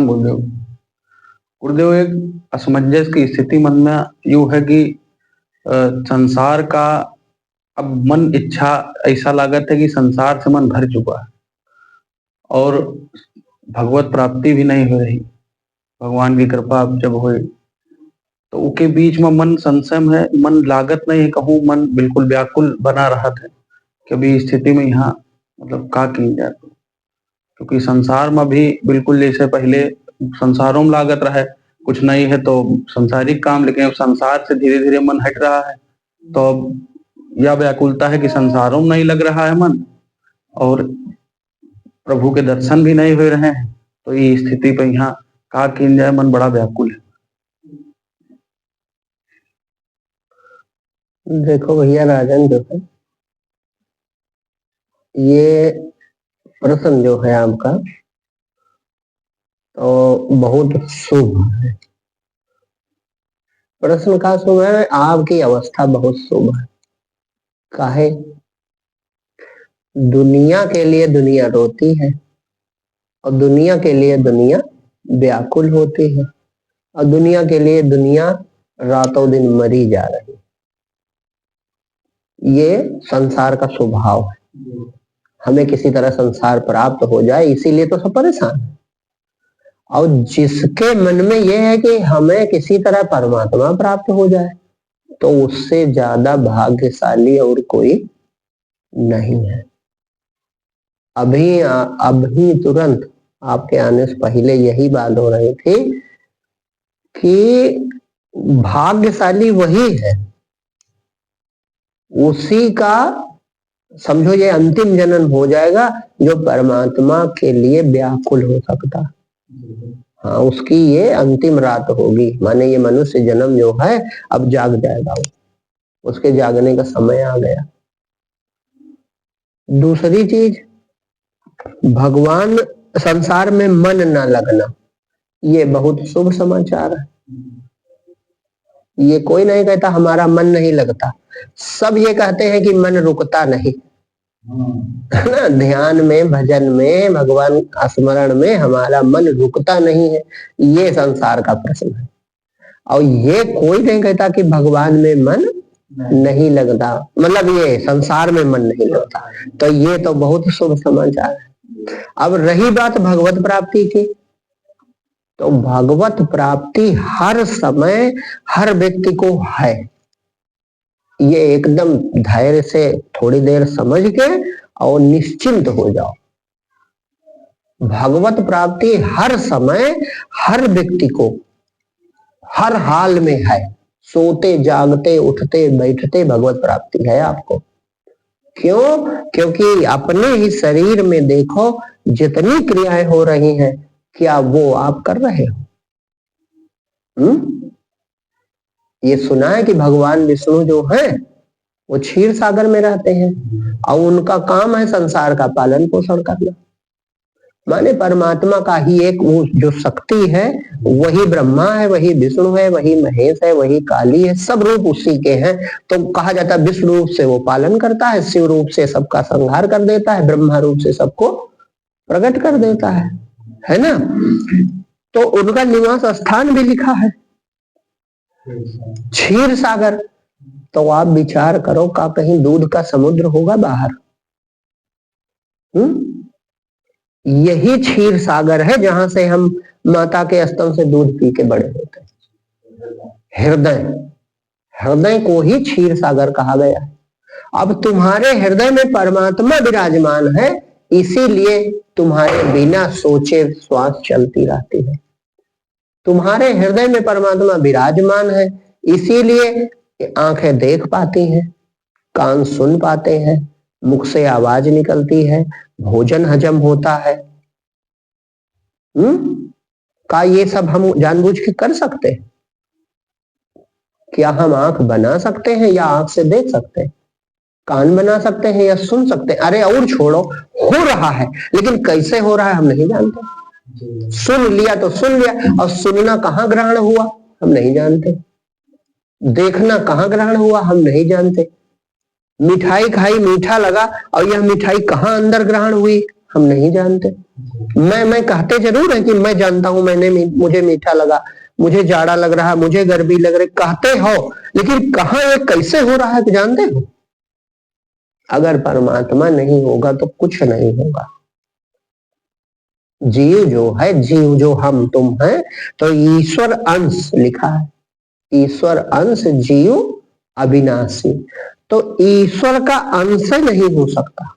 गुरुदेव। गुरुदेव, एक असमंजस की स्थिति मन में यूँ है कि संसार का अब मन इच्छा ऐसा लागत है कि संसार से मन भर चुका है और भगवत प्राप्ति भी नहीं हो रही। भगवान की कृपा अब जब होए तो उके बीच में मन संशय में है, मन लागत नहीं है, कहूँ मन बिल्कुल व्याकुल बना रहा था कि अभी इस स्थिति में यहाँ मतलब का की जाए। क्योंकि संसार में भी बिल्कुल जैसे पहले संसारों में लागत रहा है, कुछ नहीं है तो सांसारिक काम, लेकिन अब संसार से धीरे धीरे मन हट रहा है। तो अब यह व्याकुलता है कि संसारों में नहीं लग रहा है मन और प्रभु के दर्शन भी नहीं हो रहे हैं। तो ये स्थिति पे यहाँ का की जाए, मन बड़ा व्याकुल है। देखो भैया राजन, जो है ये प्रश्न जो है आपका तो बहुत शुभ है। प्रश्न का शुभ है, आपकी अवस्था बहुत शुभ है। काहे? दुनिया के लिए दुनिया रोती है और दुनिया के लिए दुनिया व्याकुल होती है और दुनिया के लिए दुनिया रातों दिन मरी जा रही है। ये संसार का स्वभाव है। हमें किसी तरह संसार प्राप्त हो जाए, इसीलिए तो सब परेशान है। और जिसके मन में यह है कि हमें किसी तरह परमात्मा प्राप्त हो जाए, तो उससे ज्यादा भाग्यशाली और कोई नहीं है। अभी तुरंत आपके आने से पहले यही बात हो रही थी कि भाग्यशाली वही है, उसी का समझो ये अंतिम जन्म हो जाएगा जो परमात्मा के लिए व्याकुल हो सकता। हाँ, उसकी ये अंतिम रात होगी, माने ये मनुष्य जन्म जो है अब जाग जाएगा, उसके जागने का समय आ गया। दूसरी चीज, भगवान संसार में मन न लगना, ये बहुत शुभ समाचार है। ये कोई नहीं कहता हमारा मन नहीं लगता, सब ये कहते हैं कि मन रुकता नहीं, है ना। ध्यान में, भजन में, भगवान स्मरण में हमारा मन रुकता नहीं है, ये संसार का प्रश्न है। और ये कोई नहीं कहता कि भगवान में मन नहीं लगता, मतलब ये संसार में मन नहीं लगता। तो ये तो बहुत शुभ समाचार है। अब रही बात भगवत प्राप्ति की, तो भगवत प्राप्ति हर समय हर व्यक्ति को है। ये एकदम धैर्य से थोड़ी देर समझ के और निश्चिंत हो जाओ। भगवत प्राप्ति हर समय हर व्यक्ति को हर हाल में है। सोते जागते उठते बैठते भगवत प्राप्ति है आपको। क्यों? क्योंकि अपने ही शरीर में देखो जितनी क्रियाएं हो रही हैं, क्या वो आप कर रहे हो? ये सुना है कि भगवान विष्णु जो है वो क्षीर सागर में रहते हैं और उनका काम है संसार का पालन पोषण करना। माने परमात्मा का ही एक वो जो शक्ति है, वही ब्रह्मा है, वही विष्णु है, वही महेश है, वही काली है, सब रूप उसी के हैं। तो कहा जाता है विष्णु रूप से वो पालन करता है, शिव रूप से सबका संहार कर देता है, ब्रह्मा रूप से सबको प्रकट कर देता है ना। तो उनका निवास स्थान भी लिखा है क्षीर सागर। तो आप विचार करो का कहीं दूध का समुद्र होगा बाहर? यही क्षीर सागर है जहां से हम माता के स्तन से दूध पी के बड़े होते हैं। हृदय को ही क्षीर सागर कहा गया है। अब तुम्हारे हृदय में परमात्मा विराजमान है, इसीलिए तुम्हारे बिना सोचे श्वास चलती रहती है। तुम्हारे हृदय में परमात्मा विराजमान है, इसीलिए आंखें देख पाती हैं, कान सुन पाते हैं, मुख से आवाज निकलती है, भोजन हजम होता है। का ये सब हम जानबूझ के कर सकते हैं? क्या हम आंख बना सकते हैं या आंख से देख सकते हैं? कान बना सकते हैं या सुन सकते हैं? अरे और छोड़ो, हो रहा है, लेकिन कैसे हो रहा है हम नहीं जानते। सुन लिया तो सुन लिया, और सुनना कहाँ ग्रहण हुआ हम नहीं जानते। देखना कहाँ ग्रहण हुआ हम नहीं जानते। मिठाई खाई, मीठा लगा, और यह मिठाई कहाँ अंदर ग्रहण हुई हम नहीं जानते। मैं कहते जरूर है कि मैं जानता हूं, मुझे मीठा लगा, मुझे जाड़ा लग रहा, मुझे गर्मी लग रही, कहते हो, लेकिन कहाँ ये कैसे हो रहा है जानते हो? अगर परमात्मा नहीं होगा तो कुछ नहीं होगा। जीव जो है, जीव जो हम तुम हैं, तो ईश्वर अंश लिखा है, ईश्वर अंश जीव अविनाशी, तो ईश्वर का अंश नहीं हो सकता।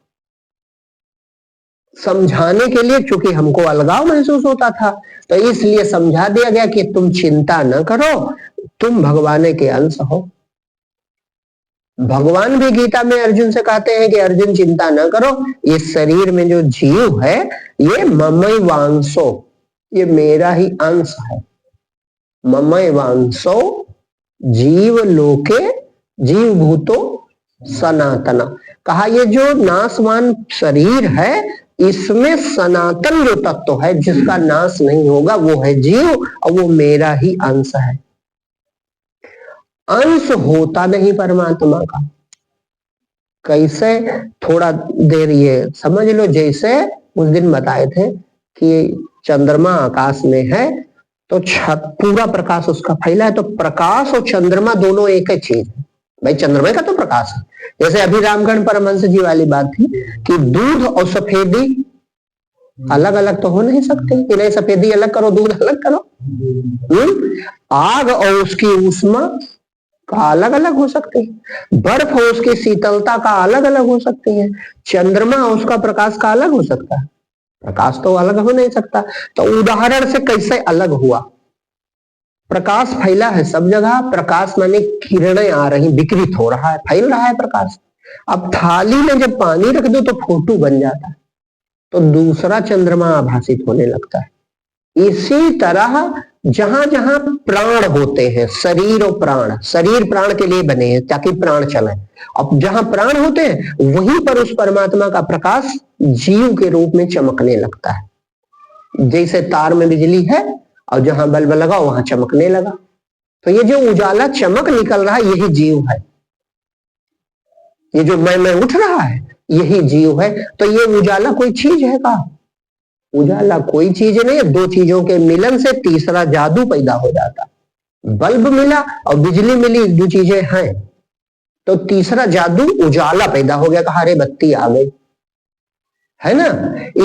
समझाने के लिए, चूंकि हमको अलगाव महसूस होता था, तो इसलिए समझा दिया गया कि तुम चिंता न करो, तुम भगवान के अंश हो। भगवान भी गीता में अर्जुन से कहते हैं कि अर्जुन चिंता न करो, इस शरीर में जो जीव है ये ममई वांसो, ये मेरा ही अंश है। ममई वांसो जीव लोके जीव भूतो सनातना, कहा ये जो नाशवान शरीर है इसमें सनातन जो तत्व है जिसका नाश नहीं होगा वो है जीव, और वो मेरा ही अंश है। अंश होता नहीं परमात्मा का। कैसे? थोड़ा देर ये समझ लो, जैसे उस दिन बताए थे कि चंद्रमा आकाश में है तो पूरा प्रकाश उसका फैला है, तो प्रकाश और चंद्रमा दोनों एक ही चीज है। भाई चंद्रमा का तो प्रकाश है। जैसे अभी रामगढ़ परमहंस जी वाली बात थी कि दूध और सफेदी अलग अलग तो हो नहीं सकती, कि नहीं सफेदी अलग करो दूध अलग करो। आग और उसकी ऊष्मा का अलग अलग हो सकती है, बर्फ और उसकी शीतलता का अलग अलग हो सकती है, चंद्रमा और उसका प्रकाश का अलग हो सकता है, प्रकाश तो अलग हो नहीं सकता। तो उदाहरण से कैसे अलग हुआ? प्रकाश फैला है सब जगह, प्रकाश माने किरणें आ रही, विकृत हो रहा है, फैल रहा है प्रकाश। अब थाली में जब पानी रख दो तो फोटो बन जाता है, तो दूसरा चंद्रमा आभासित होने लगता है। इसी तरह जहां जहां प्राण होते हैं, शरीर और प्राण, शरीर प्राण के लिए बने हैं ताकि प्राण चले, अब जहां प्राण होते हैं वहीं पर उस परमात्मा का प्रकाश जीव के रूप में चमकने लगता है। जैसे तार में बिजली है और जहां बल्ब लगा वहां चमकने लगा, तो ये जो उजाला चमक निकल रहा है यही जीव है। ये जो मैं उठ रहा है यही जीव है। तो ये उजाला कोई चीज है का? उजाला कोई चीज नहीं है। दो चीजों के मिलन से तीसरा जादू पैदा हो जाता। बल्ब मिला और बिजली मिली, दो चीजें हैं, तो तीसरा जादू उजाला पैदा हो गया, कहा अरे बत्ती आ गई, है ना।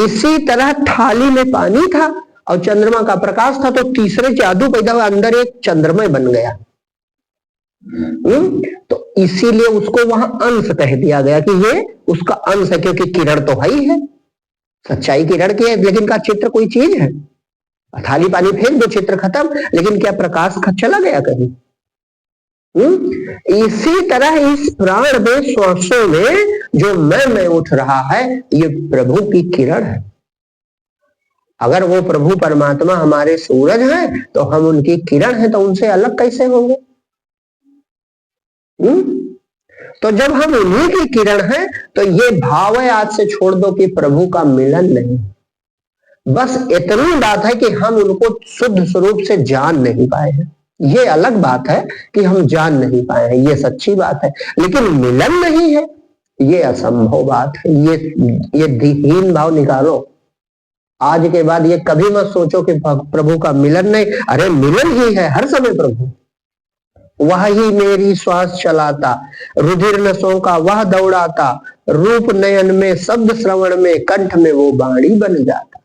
इसी तरह थाली में पानी था और चंद्रमा का प्रकाश था, तो तीसरे जादू पैदा हुआ, अंदर एक चंद्रमा बन गया। तो इसीलिए उसको वहां अंश कह दिया गया कि ये उसका अंश है, क्योंकि किरण तो है ही है, सच्चाई किरण की है, लेकिन का चित्र कोई चीज है? थाली पानी फेंक दो, चित्र खत्म, लेकिन क्या प्रकाश चला गया कहीं? इसी तरह इस प्राण में, श्वासों में जो मैं उठ रहा है ये प्रभु की किरण है। अगर वो प्रभु परमात्मा हमारे सूरज हैं तो हम उनकी किरण है, तो उनसे अलग कैसे होंगे? तो जब हम उन्हीं की किरण हैं तो ये भाव है आज से छोड़ दो कि प्रभु का मिलन नहीं। बस इतनी बात है कि हम उनको शुद्ध स्वरूप से जान नहीं पाए हैं। ये अलग बात है कि हम जान नहीं पाए हैं, ये सच्ची बात है, लेकिन मिलन नहीं है ये असंभव बात है। ये दीहीन भाव निकालो। आज के बाद ये कभी मत सोचो कि प्रभु का मिलन नहीं। अरे मिलन ही है हर समय प्रभु। वह ही मेरी श्वास चलाता, रुधिर नसों का वह दौड़ाता, रूप नयन में, शब्द श्रवण में, कंठ में वो बाणी बन जाता,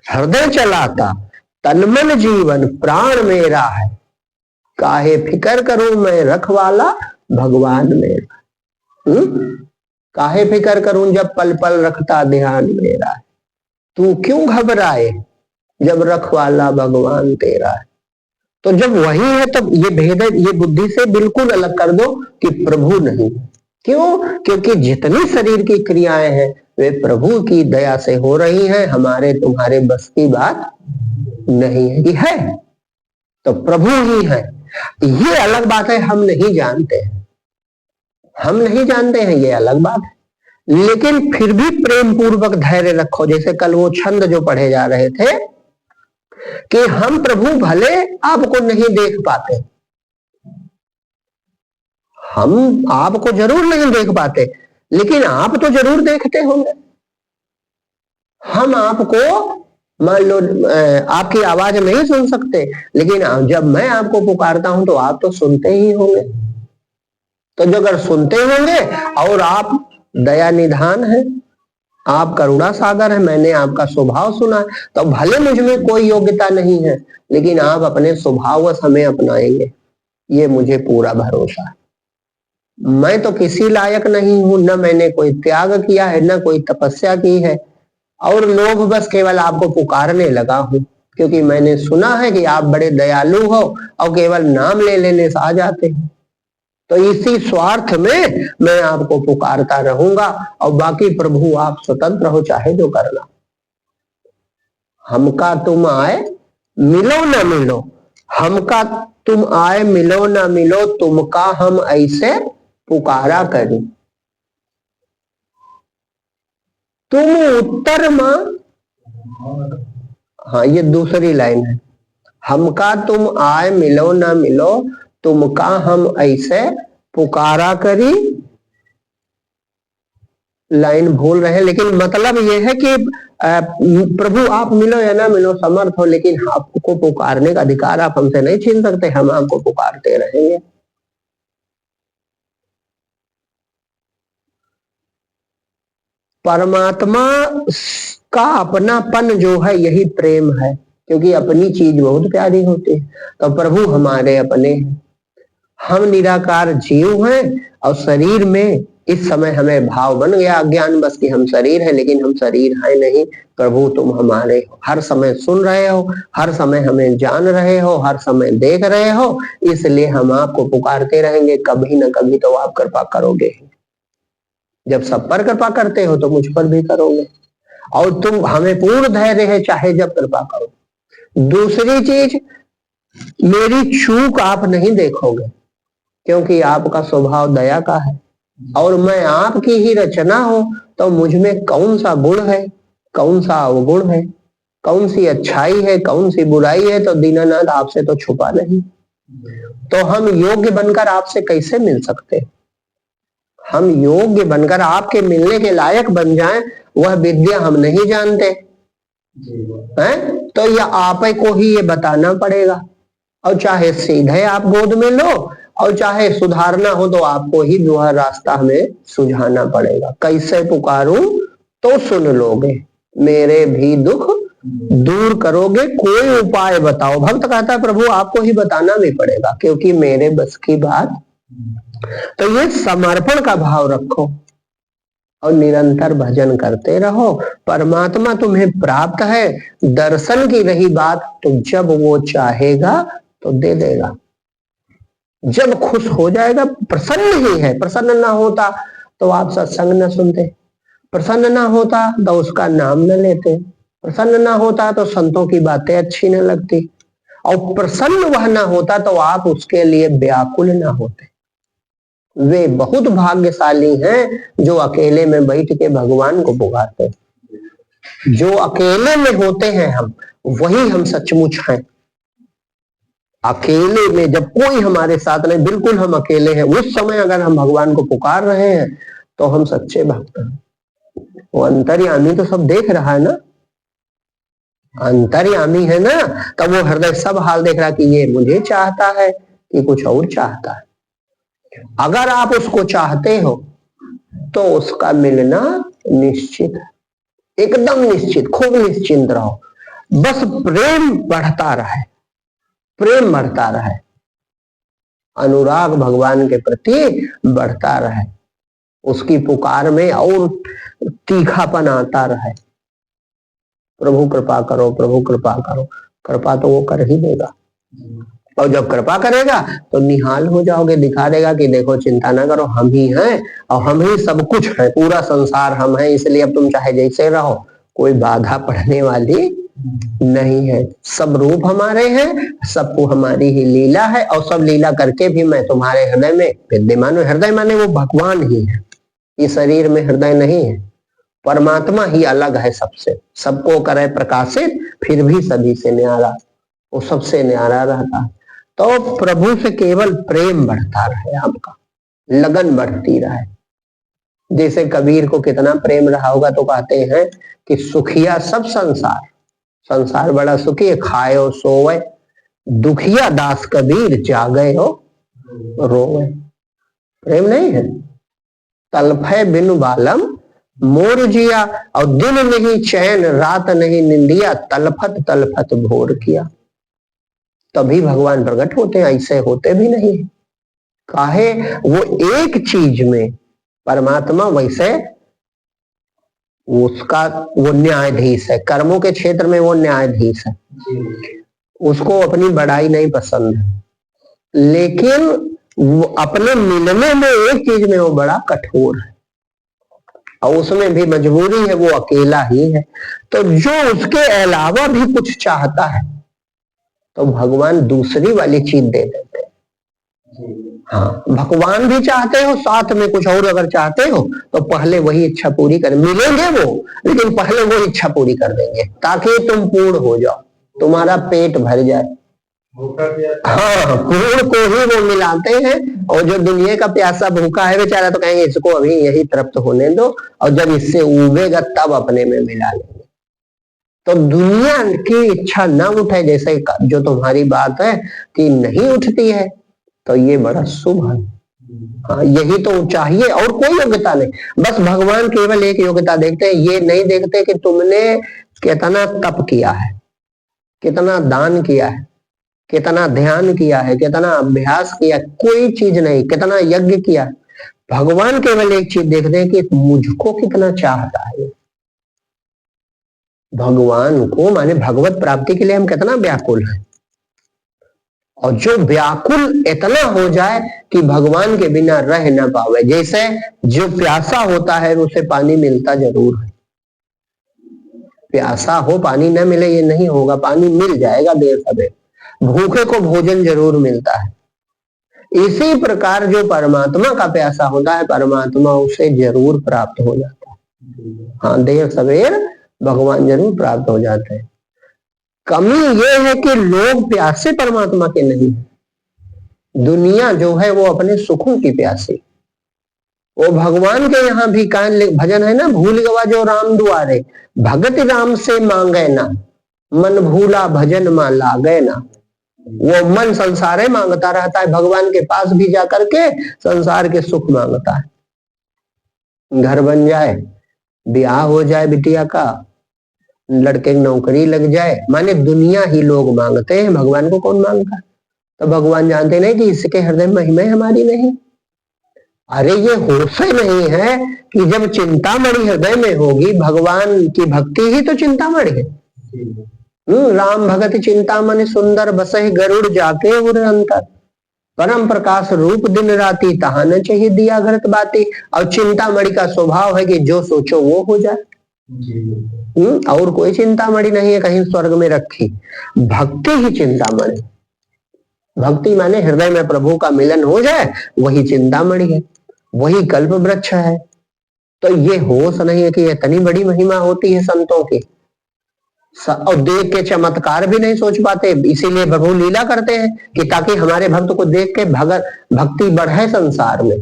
हृदय चलाता, तन मन जीवन प्राण मेरा है, काहे फिकर करूं मैं रखवाला भगवान मेरा। काहे फिकर करूं जब पल पल रखता ध्यान मेरा है, तू क्यों घबराए जब रखवाला भगवान तेरा है। तो जब वही है तब ये भेद, ये बुद्धि से बिल्कुल अलग कर दो कि प्रभु नहीं। क्यों? क्योंकि जितनी शरीर की क्रियाएं हैं वे प्रभु की दया से हो रही हैं, हमारे तुम्हारे बस की बात नहीं है। ये है तो प्रभु ही है, ये अलग बात है। हम नहीं जानते हैं, हम नहीं जानते हैं, ये अलग बात है, लेकिन फिर भी प्रेम पूर्वक धैर्य रखो। जैसे कल वो छंद जो पढ़े जा रहे थे कि हम प्रभु भले आपको नहीं देख पाते, हम आपको जरूर नहीं देख पाते, लेकिन आप तो जरूर देखते होंगे। हम आपको मान लो आपकी आवाज नहीं सुन सकते, लेकिन जब मैं आपको पुकारता हूं तो आप तो सुनते ही होंगे। तो जो अगर सुनते होंगे और आप दया निधान है, आप करुणा सागर है, मैंने आपका स्वभाव सुना है, तो भले मुझ में कोई योग्यता नहीं है, लेकिन आप अपने स्वभाव हमें अपनाएंगे, ये मुझे पूरा भरोसा है। मैं तो किसी लायक नहीं हूं, न मैंने कोई त्याग किया है, न कोई तपस्या की है, और लोग बस केवल आपको पुकारने लगा हूं, क्योंकि मैंने सुना है कि आप बड़े दयालु हो और केवल नाम ले लेने से आ जाते हो। तो इसी स्वार्थ में मैं आपको पुकारता रहूंगा, और बाकी प्रभु आप स्वतंत्र हो, चाहे जो करना। हमका तुम आए मिलो न मिलो, हमका तुम आए मिलो न मिलो, तुमका हम ऐसे पुकारा करी। तुम उत्तर मां, हाँ ये दूसरी लाइन है। हमका तुम आए मिलो ना मिलो, तुमका हम ऐसे पुकारा करी। लाइन भूल रहे, लेकिन मतलब ये है कि प्रभु आप मिलो या ना मिलो समर्थ हो, लेकिन आपको पुकारने का अधिकार आप हमसे नहीं छीन सकते, हम आपको पुकारते रहेंगे। परमात्मा का अपनापन जो है यही प्रेम है, क्योंकि अपनी चीज बहुत प्यारी होती है। तो प्रभु हमारे अपने हैं, हम निराकार जीव हैं, और शरीर में इस समय हमें भाव बन गया अज्ञान बस कि हम शरीर है, लेकिन हम शरीर है नहीं। प्रभु तुम हमारे हो, हर समय सुन रहे हो, हर समय हमें जान रहे हो, हर समय देख रहे हो, इसलिए हम आपको पुकारते रहेंगे। कभी न कभी तो आप कृपा करोगे, जब सब पर कृपा करते हो तो मुझ पर भी करोगे, और तुम हमें पूर्ण धैर्य है, चाहे जब कृपा करो। दूसरी चीज, मेरी चूक आप नहीं देखोगे, क्योंकि आपका स्वभाव दया का है, और मैं आपकी ही रचना हूं, तो मुझ में कौन सा गुण है, कौन सा अवगुण है, कौन सी अच्छाई है, कौन सी बुराई है, तो दीनानाथ आपसे तो छुपा नहीं। तो हम योग्य बनकर आपसे कैसे मिल सकते? हम योग्य बनकर आपके मिलने के लायक बन जाएं, वह विद्या हम नहीं जानते हैं, तो यह आप को ही ये बताना पड़ेगा। और चाहे सीधे आप गोद में लो, और चाहे सुधारना हो तो आपको ही वह रास्ता हमें सुझाना पड़ेगा। कैसे पुकारूं तो सुन लोगे, मेरे भी दुख दूर करोगे, कोई उपाय बताओ। भक्त कहता है प्रभु आपको ही बताना भी पड़ेगा, क्योंकि मेरे बस की बात। तो ये समर्पण का भाव रखो और निरंतर भजन करते रहो। परमात्मा तुम्हें प्राप्त है। दर्शन की रही बात, तो जब वो चाहेगा तो दे देगा, जब खुश हो जाएगा। प्रसन्न ही है, प्रसन्न ना होता तो आप सत्संग न सुनते, प्रसन्न ना होता तो उसका नाम न लेते, प्रसन्न ना होता तो संतों की बातें अच्छी न लगती, और प्रसन्न वह ना होता तो आप उसके लिए व्याकुल ना होते। वे बहुत भाग्यशाली हैं जो अकेले में बैठ के भगवान को पुकारते। जो अकेले में होते हैं हम, वही हम सचमुच हैं। अकेले में जब कोई हमारे साथ नहीं, बिल्कुल हम अकेले हैं, उस समय अगर हम भगवान को पुकार रहे हैं तो हम सच्चे भक्त हैं। वो अंतर्यामी तो सब देख रहा है ना, अंतर्यामी है ना, तब वो हृदय सब हाल देख रहा है कि ये मुझे चाहता है कि कुछ और चाहता है। अगर आप उसको चाहते हो तो उसका मिलना निश्चित है, एकदम निश्चित। खूब निश्चिंत रहो, बस प्रेम बढ़ता रहे, प्रेम बढ़ता रहे, अनुराग भगवान के प्रति बढ़ता रहे, उसकी पुकार में और तीखापन आता रहे। प्रभु कृपा करो, प्रभु कृपा करो। कृपा तो वो कर ही देगा, और जब कृपा करेगा तो निहाल हो जाओगे, दिखा देगा कि देखो चिंता ना करो, हम ही हैं और हम ही सब कुछ है, पूरा संसार हम हैं, इसलिए अब तुम चाहे जैसे रहो, कोई बाधा पड़ने वाली नहीं है। सब रूप हमारे हैं, सबको हमारी ही लीला है, और सब लीला करके भी मैं तुम्हारे हृदय में विद्यमान हूं। हृदय माने वो भगवान ही है, ये शरीर में हृदय नहीं है। परमात्मा ही अलग है सबसे, सबको करे प्रकाशित, फिर भी सभी से न्यारा, वो सबसे न्यारा रहता है। तो प्रभु से केवल प्रेम बढ़ता रहे, आपका लगन बढ़ती रहे, जैसे कबीर को कितना प्रेम रहा होगा, तो कहते हैं कि सुखिया सब संसार, संसार बड़ा सुखी है, खाए सोवे, दुखिया दास कबीर जागे हो रोवे। प्रेम नहीं है? तलफे बिनु बालम मोर जिया, और दिन नहीं चैन रात नहीं निंदिया, तलफत तलफत भोर किया। तभी भगवान प्रकट होते हैं, ऐसे होते भी नहीं। काहे? वो एक चीज में परमात्मा वैसे उसका वो न्यायाधीश है, कर्मों के क्षेत्र में वो न्यायाधीश है, उसको अपनी बड़ाई नहीं पसंद है, लेकिन वो अपने मिलने में एक चीज में वो बड़ा कठोर है, और उसमें भी मजबूरी है, वो अकेला ही है। तो जो उसके अलावा भी कुछ चाहता है तो भगवान दूसरी वाली चीज दे देते हैं। हाँ, भगवान भी चाहते हो, साथ में कुछ और अगर चाहते हो तो पहले वही इच्छा पूरी कर, मिलेंगे वो, लेकिन पहले वो इच्छा पूरी कर देंगे ताकि तुम पूर्ण हो जाओ, तुम्हारा पेट भर जाए। हाँ, पूर्ण को ही वो मिलाते हैं, और जो दुनिया का प्यासा भूखा है बेचारा तो कहेंगे इसको अभी यही तृप्त होने दो, और जब इससे उबेगा तब अपने में मिला लेंगे। तो दुनिया की इच्छा न उठे, जैसे जो तुम्हारी बात है कि नहीं उठती है, तो ये बड़ा शुभ है। हाँ, यही तो चाहिए, और कोई योग्यता नहीं। बस भगवान केवल एक योग्यता देखते हैं, ये नहीं देखते कि तुमने कितना तप किया है, कितना दान किया है, कितना ध्यान किया है, कितना अभ्यास किया, कोई चीज नहीं, कितना यज्ञ किया। भगवान केवल एक चीज देखते हैं कि मुझको कितना चाहता है। भगवान को माने भगवत प्राप्ति के लिए हम कितना व्याकुल हैं, और जो व्याकुल इतना हो जाए कि भगवान के बिना रह न पावे। जैसे जो प्यासा होता है उसे पानी मिलता जरूर है, प्यासा हो पानी न मिले ये नहीं होगा, पानी मिल जाएगा देर सवेर। भूखे को भोजन जरूर मिलता है। इसी प्रकार जो परमात्मा का प्यासा होता है, परमात्मा उसे जरूर प्राप्त हो जाता है। हाँ, देर सवेर भगवान जरूर प्राप्त हो जाते हैं। कमी ये है कि लोग प्यासे परमात्मा के नहीं है। दुनिया जो है वो अपने सुखों की प्यासी। वो भगवान के यहाँ भी कान भजन है ना, भूल गवा जो राम दुआरे, भगत राम से मांगे ना, मन भूला भजन मां लागे ना। वो मन संसारे मांगता रहता है, भगवान के पास भी जाकर के संसार के सुख मांगता है। घर बन जाए, ब्याह हो जाए बिटिया का, लड़के की नौकरी लग जाए, माने दुनिया ही लोग मांगते हैं, भगवान को कौन मांगता है? तो भगवान जानते नहीं कि इसके हृदय में महिमा हमारी नहीं। अरे ये होश ही नहीं है कि जब चिंतामणि हृदय में होगी, भगवान की भक्ति ही तो चिंतामणि है। राम भगत चिंतामणि सुंदर बसहि गरुड़ जाके उर अंतर, परम प्रकाश रूप दिन राती तहा न चाहिए दिया घरत बाती। और चिंतामणि का स्वभाव है कि जो सोचो वो हो जाए। और कोई चिंतामणि नहीं है कहीं स्वर्ग में रखी, भक्ति ही चिंतामणि। भक्ति माने हृदय में प्रभु का मिलन हो जाए, वही चिंतामणि है, वही कल्प वृक्ष है। तो ये होश नहीं है कि इतनी बड़ी महिमा होती है संतों की, और देख के चमत्कार भी नहीं सोच पाते। इसीलिए प्रभु लीला करते हैं कि ताकि हमारे भक्त को देख के भक्ति बढ़े संसार में।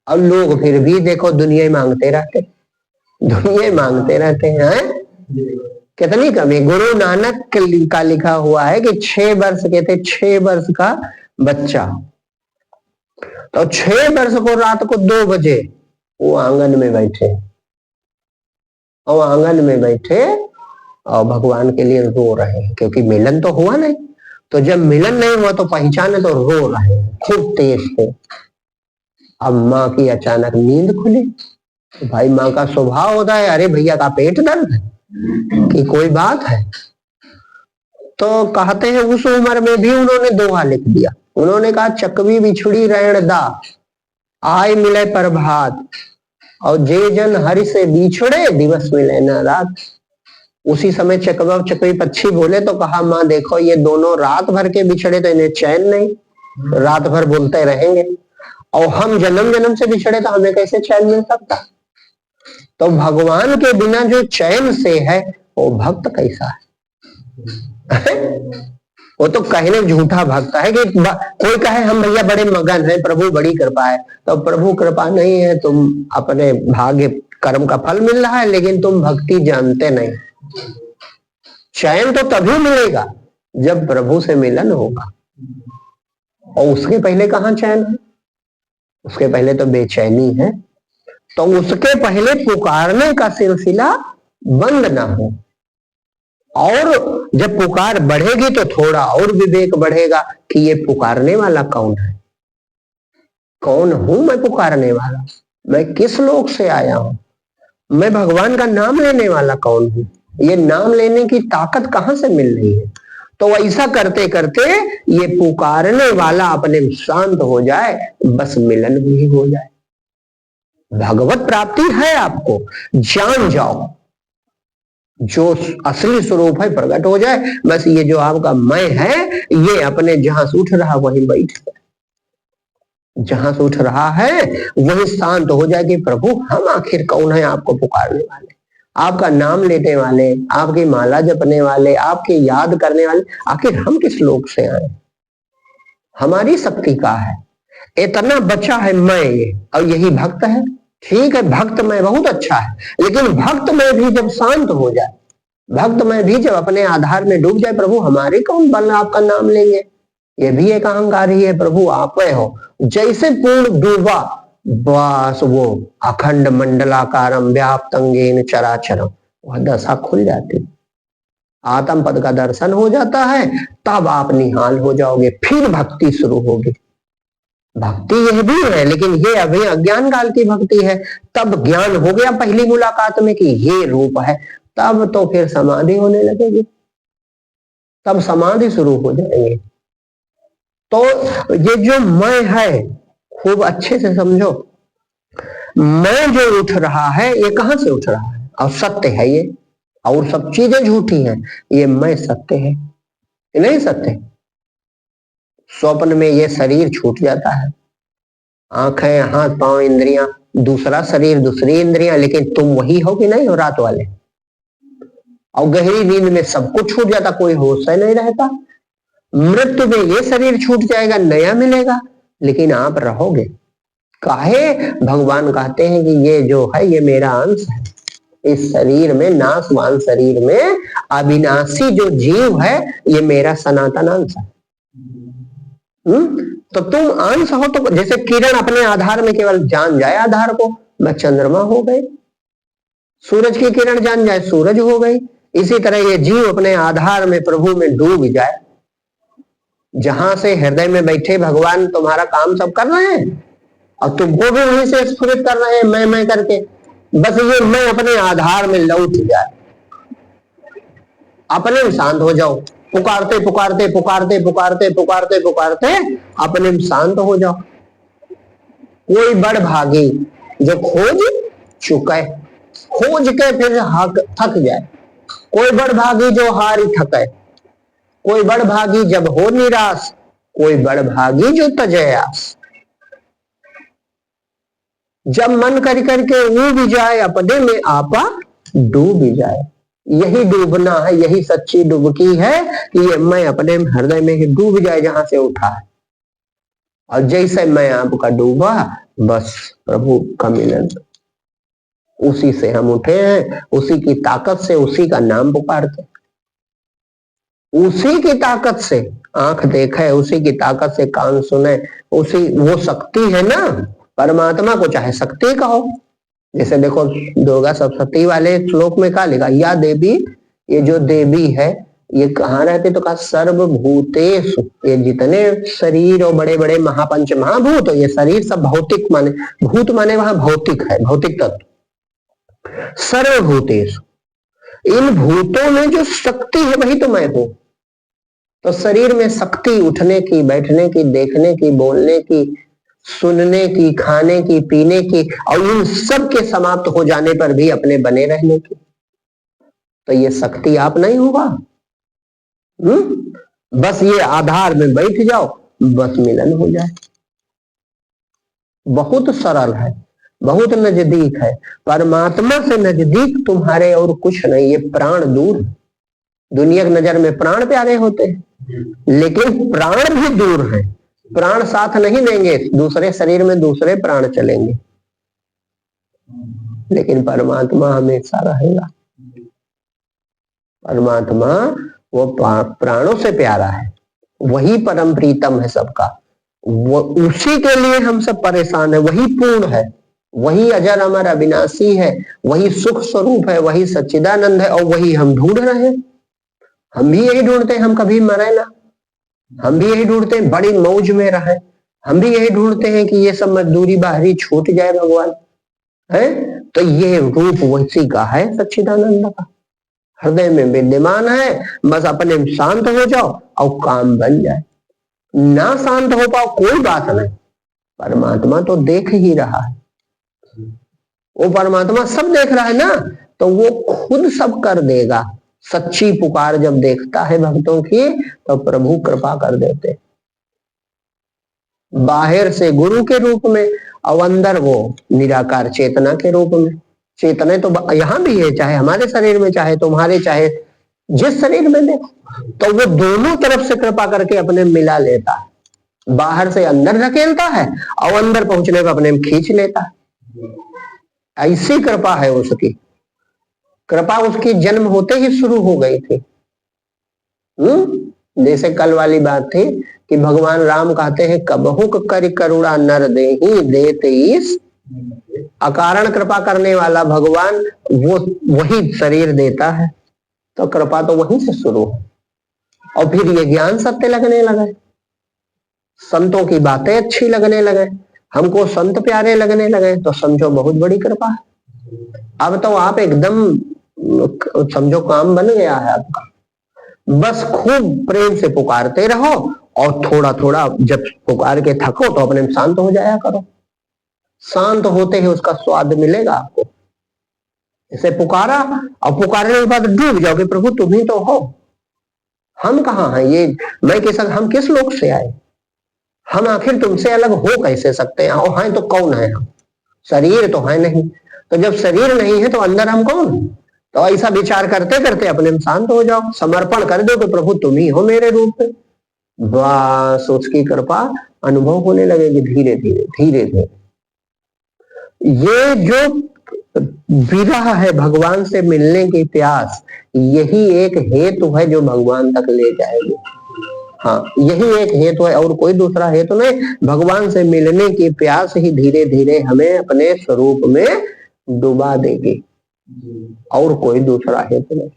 और लोग फिर भी देखो दुनिया मांगते रहते, दुनिया मांगते रहते हैं। कितनी कमी। गुरु नानक का लिखा हुआ है कि 6 वर्ष के थे, 6 वर्ष का बच्चा, तो 6 वर्ष को रात को 2 बजे वो आंगन में बैठे, और आंगन में बैठे और भगवान के लिए रो रहे हैं, क्योंकि मिलन तो हुआ नहीं। तो जब मिलन नहीं हुआ तो पहचाने तो रो रहे हैं खूब तेज से। अब माँ की अचानक नींद खुली। तो भाई माँ का स्वभाव होता है, अरे भैया का पेट दर्द है कि कोई बात है। तो कहते हैं उस उम्र में भी उन्होंने दोहा लिख दिया। उन्होंने कहा चकवी बिछुड़ी रहन दा, आय मिले प्रभात, और जे जन हरि से बिछड़े दिवस मिले न रात। उसी समय चकवा चकवी पक्षी बोले तो कहा माँ देखो ये दोनों रात भर के बिछड़े तो इन्हें चैन नहीं, रात भर बोलते रहेंगे, और हम जन्म जन्म से बिछड़े तो हमें कैसे चैन मिल सकता। तो भगवान के बिना जो चैन से है वो भक्त कैसा है। वो तो कहने झूठा भक्त है कि कोई कहे हम भैया बड़े मगन हैं, प्रभु बड़ी कृपा है, तो प्रभु कृपा नहीं है, तुम अपने भाग्य कर्म का फल मिल रहा है, लेकिन तुम भक्ति जानते नहीं। चैन तो तभी मिलेगा जब प्रभु से मिलन होगा, और उसके पहले कहाँ चैन है? उसके पहले तो बेचैनी है। तो उसके पहले पुकारने का सिलसिला बंद ना हो, और जब पुकार बढ़ेगी तो थोड़ा और विवेक बढ़ेगा कि ये पुकारने वाला कौन है, कौन हूं मैं पुकारने वाला, मैं किस लोक से आया हूं, मैं भगवान का नाम लेने वाला कौन हूं, ये नाम लेने की ताकत कहां से मिल रही है। तो ऐसा करते करते ये पुकारने वाला अपने शांत हो जाए, बस मिलन भी हो जाए, भगवत प्राप्ति है आपको, जान जाओ, जो असली स्वरूप है प्रकट हो जाए। बस ये जो आपका मैं है, ये अपने जहां से उठ रहा वहीं बैठ जाए, जहां से उठ रहा है वही शांत हो जाए कि प्रभु हम आखिर कौन है आपको पुकारने वाले, आपका नाम लेने वाले, आपकी माला जपने वाले, आपके याद करने वाले, आखिर हम किस लोक से आए, हमारी शक्ति का है, इतना बचा है मैं ये, और यही भक्त है। ठीक है, भक्त में बहुत अच्छा है, लेकिन भक्त में भी जब शांत हो जाए, भक्त में भी जब अपने आधार में डूब जाए, प्रभु हमारे कौन बल आपका नाम लेंगे, ये भी एक अहंकार ही है, प्रभु आप हो। जैसे पूर्ण डूबा, बस वो अखंड मंडलाकारम व्याप्तंगेन चराचरम, वह दशा खुल जाती, आत्म पद का दर्शन हो जाता है, तब आप निहाल हो जाओगे, फिर भक्ति शुरू होगी। भक्ति यह भी है, लेकिन ये अभी अज्ञान काल की भक्ति है। तब ज्ञान हो गया पहली मुलाकात में कि ये रूप है, तब तो फिर समाधि होने लगेगी, तब समाधि शुरू हो जाएगी। तो ये जो मैं है खूब अच्छे से समझो, मैं जो उठ रहा है ये कहां से उठ रहा है, और सत्य है ये, और सब चीजें झूठी हैं, ये मैं सत्य है, ये नहीं सत्य। स्वप्न में ये शरीर छूट जाता है, आंखें, हाथ पांव, इंद्रियां, दूसरा शरीर, दूसरी इंद्रियां, लेकिन तुम वही हो कि नहीं हो रात वाले। और गहरी नींद में सब कुछ छूट जाता, कोई होश ही नहीं रहता। मृत्यु में ये शरीर छूट जाएगा, नया मिलेगा, लेकिन आप रहोगे। काहे? भगवान कहते हैं कि ये जो है ये मेरा अंश है, इस शरीर में, नाशवान शरीर में अविनाशी जो जीव है ये मेरा सनातन अंश है। तो तुम अंश हो, तो जैसे किरण अपने आधार में केवल जान जाए आधार को, मैं चंद्रमा हो गई, सूरज की किरण जान जाए सूरज हो गई, इसी तरह ये जीव अपने आधार में प्रभु में डूब जाए। जहां से हृदय में बैठे भगवान तुम्हारा काम सब कर रहे हैं, और तुमको भी वहीं से स्फुरित कर रहे हैं मैं करके, बस ये मैं अपने आधार में लौट जाए, अपने में शांत हो जाओ, पुकारते पुकारते पुकारते पुकारते पुकारते पुकारते अपने में शांत हो जाओ। कोई बड़ भागी जो खोज चुके, खोज के फिर थक जाए, कोई बड़ भागी जो हारी थके, कोई बड़ भागी जब हो निराश, कोई बड़ भागी जो तजे आस। जब मन कर करके ऊब जाए, अपने में आपा डूब जाए, यही डूबना है, यही सच्ची डुबकी है कि ये मैं अपने हृदय में डूब जाए जहां से उठा है। और जैसे मैं आपका डूबा, बस प्रभु का मिलन, उसी से हम उठे हैं, उसी की ताकत से, उसी का नाम पुकारते, उसी की ताकत से आंख देखे, उसी की ताकत से कान सुने, उसी वो शक्ति है ना, परमात्मा को चाहे शक्ति कहो। जैसे देखो दुर्गा सप्तशती वाले श्लोक में क्या लिखा, या देवी, ये जो देवी है ये कहाँ रहते, तो कहा सर्वभूतेषु, ये जितने शरीर और बड़े बड़े महापंच महाभूत, ये शरीर सब भौतिक माने, भूत माने वहां भौतिक है, भौतिक तत्व। सर्वभूतेषु, इन भूतों में जो शक्ति है वही तो मैं हूं। तो शरीर में शक्ति उठने की, बैठने की, देखने की, बोलने की, सुनने की, खाने की, पीने की, और इन सब के समाप्त हो जाने पर भी अपने बने रहने की, तो ये शक्ति आप नहीं होगा। बस ये आधार में बैठ जाओ, बस मिलन हो जाए। बहुत सरल है, बहुत नजदीक है, परमात्मा से नजदीक तुम्हारे और कुछ नहीं। ये प्राण दूर, दुनिया की नजर में प्राण प्यारे होते हैं, लेकिन प्राण भी दूर है, प्राण साथ नहीं देंगे, दूसरे शरीर में दूसरे प्राण चलेंगे, लेकिन परमात्मा हमेशा रहेगा। परमात्मा वो प्राणों से प्यारा है, वही परम प्रीतम है सबका, वो उसी के लिए हम सब परेशान है। वही पूर्ण है, वही अजर अमर अविनाशी है, वही सुख स्वरूप है, वही सच्चिदानंद है, और वही हम ढूंढ रहे हैं। हम भी यही ढूंढते हैं हम कभी मरे ना, हम भी यही ढूंढते हैं बड़ी मौज में रहे, हम भी यही ढूंढते हैं कि ये सब मजदूरी बाहरी छूट जाए भगवान है। तो ये रूप वैसी का है सच्चिदानंद का, हृदय में विद्यमान है, बस अपने शांत हो जाओ और काम बन जाए। ना शांत हो पाओ कोई बात नहीं, परमात्मा तो देख ही रहा है, वो परमात्मा सब देख रहा है ना, तो वो खुद सब कर देगा। सच्ची पुकार जब देखता है भक्तों की तो प्रभु कृपा कर देते, बाहर से गुरु के रूप में और अंदर वो निराकार चेतना के रूप में। चेतना तो यहाँ भी है, चाहे हमारे शरीर में, चाहे तुम्हारे, चाहे जिस शरीर में देखो, तो वो दोनों तरफ से कृपा करके अपने मिला लेता है, बाहर से अंदर धकेलता है और अंदर पहुंचने पर अपने में खींच लेता है। ऐसी कृपा है उसकी, कृपा उसकी जन्म होते ही शुरू हो गई थी। जैसे कल वाली बात थी कि भगवान राम कहते हैं कबहु कर करुणा नर देहि देते ईश, अकारण कृपा करने वाला भगवान वो वही शरीर देता है, तो कृपा तो वहीं से शुरू है। और फिर ये ज्ञान सत्य लगने लगे, संतों की बातें अच्छी लगने लगे, हमको संत प्यारे लगने लगे, तो समझो बहुत बड़ी कृपा है। अब तो आप एकदम समझो काम बन गया है आपका, बस खूब प्रेम से पुकारते रहो और थोड़ा थोड़ा जब पुकार के थको तो अपने शांत हो जाया करो, शांत होते ही उसका स्वाद मिलेगा आपको। इसे पुकारा और पुकारने के बाद डूब जाओगे, प्रभु तुम ही तो हो, हम कहाँ हैं, ये मैं हम किस लोक से आए, हम आखिर तुमसे अलग हो कैसे सकते हैं, और हैं तो कौन है हम, शरीर तो है नहीं, तो जब शरीर नहीं है तो अंदर हम कौन। तो ऐसा विचार करते करते अपने में शांत हो जाओ, समर्पण कर दो कि प्रभु तुम ही हो मेरे रूप में, बस उसकी कृपा अनुभव होने लगेगी धीरे धीरे धीरे धीरे। ये जो विरह है, भगवान से मिलने की प्यास, यही एक हेतु है जो भगवान तक ले जाएगी। हाँ, यही एक हेतु है और कोई दूसरा हेतु नहीं। भगवान से मिलने की प्यास ही धीरे धीरे हमें अपने स्वरूप में डुबा देगी, और कोई दूसरा हेतु नहीं।